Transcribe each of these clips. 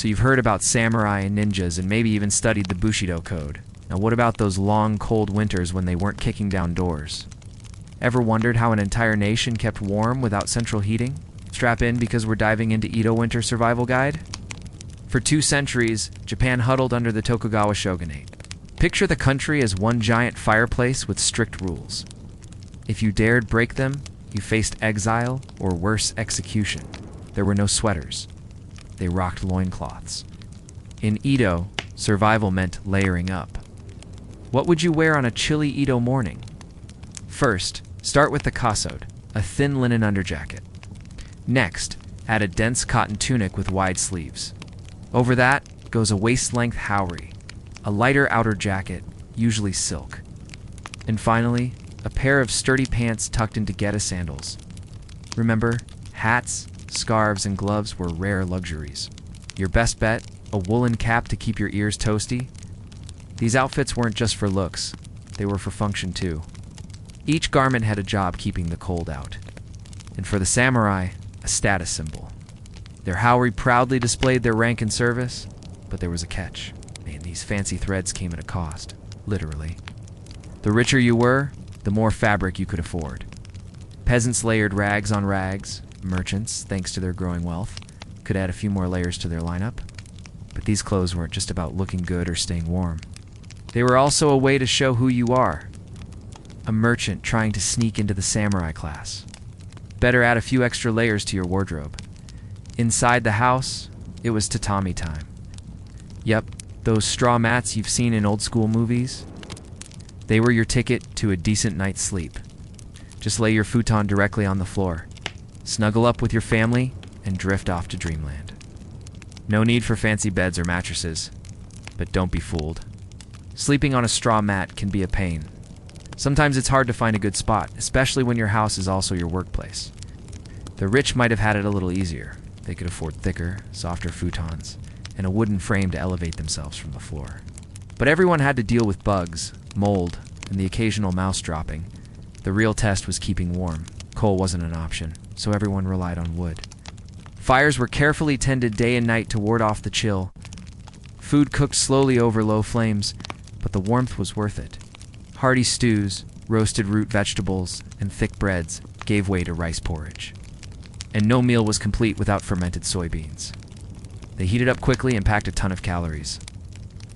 So you've heard about samurai and ninjas and maybe even studied the Bushido code. Now what about those long, cold winters when they weren't kicking down doors? Ever wondered how an entire nation kept warm without central heating? Strap in because we're diving into Edo Winter Survival Guide. For 2 centuries, Japan huddled under the Tokugawa shogunate. Picture the country as one giant fireplace with strict rules. If you dared break them, you faced exile or worse, execution. There were no sweaters. They rocked loincloths. In Edo, survival meant layering up. What would you wear on a chilly Edo morning? First, start with the kasode, a thin linen underjacket. Next, add a dense cotton tunic with wide sleeves. Over that goes a waist-length haori, a lighter outer jacket, usually silk. And finally, a pair of sturdy pants tucked into geta sandals. Remember, hats, scarves, and gloves were rare luxuries. Your best bet, a woolen cap to keep your ears toasty. These outfits weren't just for looks, they were for function too. Each garment had a job keeping the cold out. And for the samurai, a status symbol. Their haori proudly displayed their rank in service, but there was a catch. Man, these fancy threads came at a cost, literally. The richer you were, the more fabric you could afford. Peasants layered rags on rags. Merchants, thanks to their growing wealth, could add a few more layers to their lineup. But these clothes weren't just about looking good or staying warm. They were also a way to show who you are. A merchant trying to sneak into the samurai class. Better add a few extra layers to your wardrobe. Inside the house, it was tatami time. Yep, those straw mats you've seen in old school movies. They were your ticket to a decent night's sleep. Just lay your futon directly on the floor. Snuggle up with your family and drift off to dreamland. No need for fancy beds or mattresses, but don't be fooled. Sleeping on a straw mat can be a pain. Sometimes it's hard to find a good spot, especially when your house is also your workplace. The rich might have had it a little easier. They could afford thicker, softer futons and a wooden frame to elevate themselves from the floor. But everyone had to deal with bugs, mold, and the occasional mouse dropping. The real test was keeping warm. Coal wasn't an option, so everyone relied on wood. Fires were carefully tended day and night to ward off the chill. Food cooked slowly over low flames, but the warmth was worth it. Hearty stews, roasted root vegetables, and thick breads gave way to rice porridge. And no meal was complete without fermented soybeans. They heated up quickly and packed a ton of calories.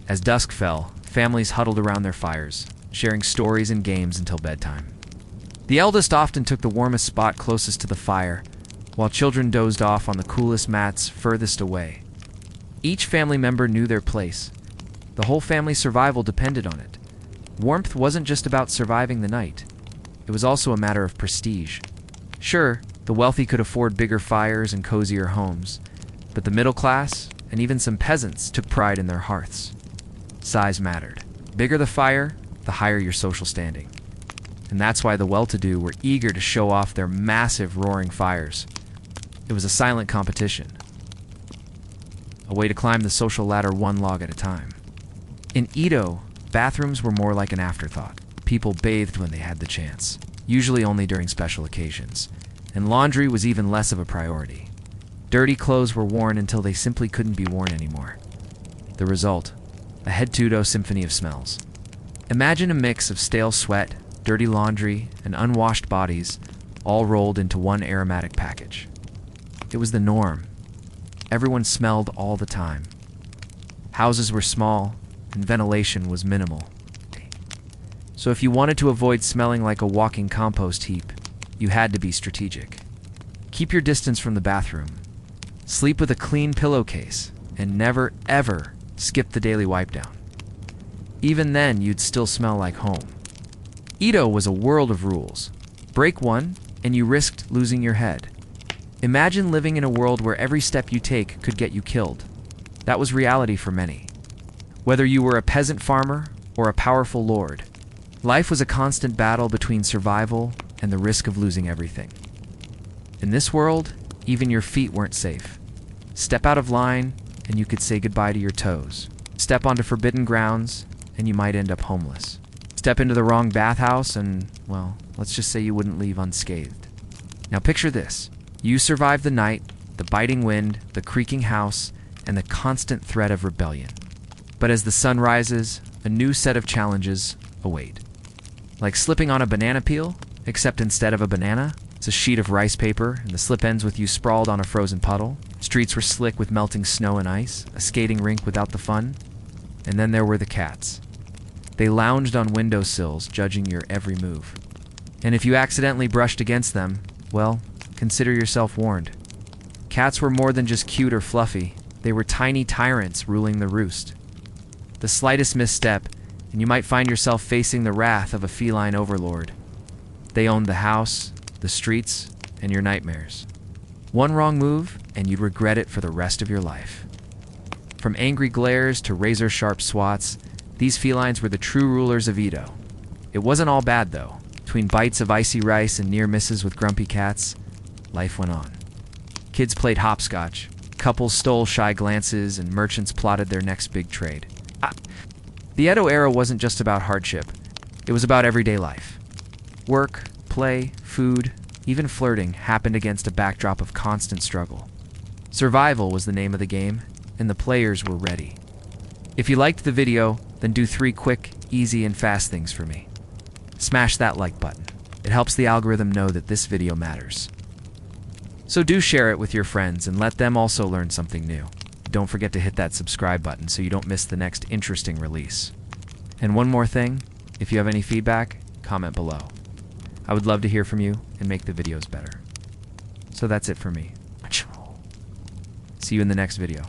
As dusk fell, families huddled around their fires, sharing stories and games until bedtime. The eldest often took the warmest spot closest to the fire, while children dozed off on the coolest mats furthest away. Each family member knew their place. The whole family's survival depended on it. Warmth wasn't just about surviving the night. It was also a matter of prestige. Sure, the wealthy could afford bigger fires and cozier homes, but the middle class, and even some peasants, took pride in their hearths. Size mattered. Bigger the fire, the higher your social standing. And that's why the well-to-do were eager to show off their massive roaring fires. It was a silent competition. A way to climb the social ladder one log at a time. In Edo, bathrooms were more like an afterthought. People bathed when they had the chance, usually only during special occasions. And laundry was even less of a priority. Dirty clothes were worn until they simply couldn't be worn anymore. The result, a head-to-toe symphony of smells. Imagine a mix of stale sweat, dirty laundry, and unwashed bodies, all rolled into one aromatic package. It was the norm. Everyone smelled all the time. Houses were small, and ventilation was minimal. So if you wanted to avoid smelling like a walking compost heap, you had to be strategic. Keep your distance from the bathroom. Sleep with a clean pillowcase, and never, ever skip the daily wipe down. Even then, you'd still smell like home. Edo was a world of rules. Break one, and you risked losing your head. Imagine living in a world where every step you take could get you killed. That was reality for many. Whether you were a peasant farmer or a powerful lord, life was a constant battle between survival and the risk of losing everything. In this world, even your feet weren't safe. Step out of line, and you could say goodbye to your toes. Step onto forbidden grounds, and you might end up homeless. Step into the wrong bathhouse, and, well, let's just say you wouldn't leave unscathed. Now picture this. You survived the night, the biting wind, the creaking house, and the constant threat of rebellion. But as the sun rises, a new set of challenges await. Like slipping on a banana peel, except instead of a banana, it's a sheet of rice paper, and the slip ends with you sprawled on a frozen puddle. Streets were slick with melting snow and ice, a skating rink without the fun. And then there were the cats. They lounged on windowsills, judging your every move. And if you accidentally brushed against them, well, consider yourself warned. Cats were more than just cute or fluffy. They were tiny tyrants ruling the roost. The slightest misstep, and you might find yourself facing the wrath of a feline overlord. They owned the house, the streets, and your nightmares. One wrong move, and you'd regret it for the rest of your life. From angry glares to razor-sharp swats, these felines were the true rulers of Edo. It wasn't all bad, though. Between bites of icy rice and near misses with grumpy cats, life went on. Kids played hopscotch, couples stole shy glances, and merchants plotted their next big trade. The Edo era wasn't just about hardship. It was about everyday life. Work, play, food, even flirting happened against a backdrop of constant struggle. Survival was the name of the game, and the players were ready. If you liked the video, then do 3 quick, easy, and fast things for me. Smash that like button. It helps the algorithm know that this video matters. So do share it with your friends and let them also learn something new. Don't forget to hit that subscribe button so you don't miss the next interesting release. And one more thing, if you have any feedback, comment below. I would love to hear from you and make the videos better. So that's it for me. See you in the next video.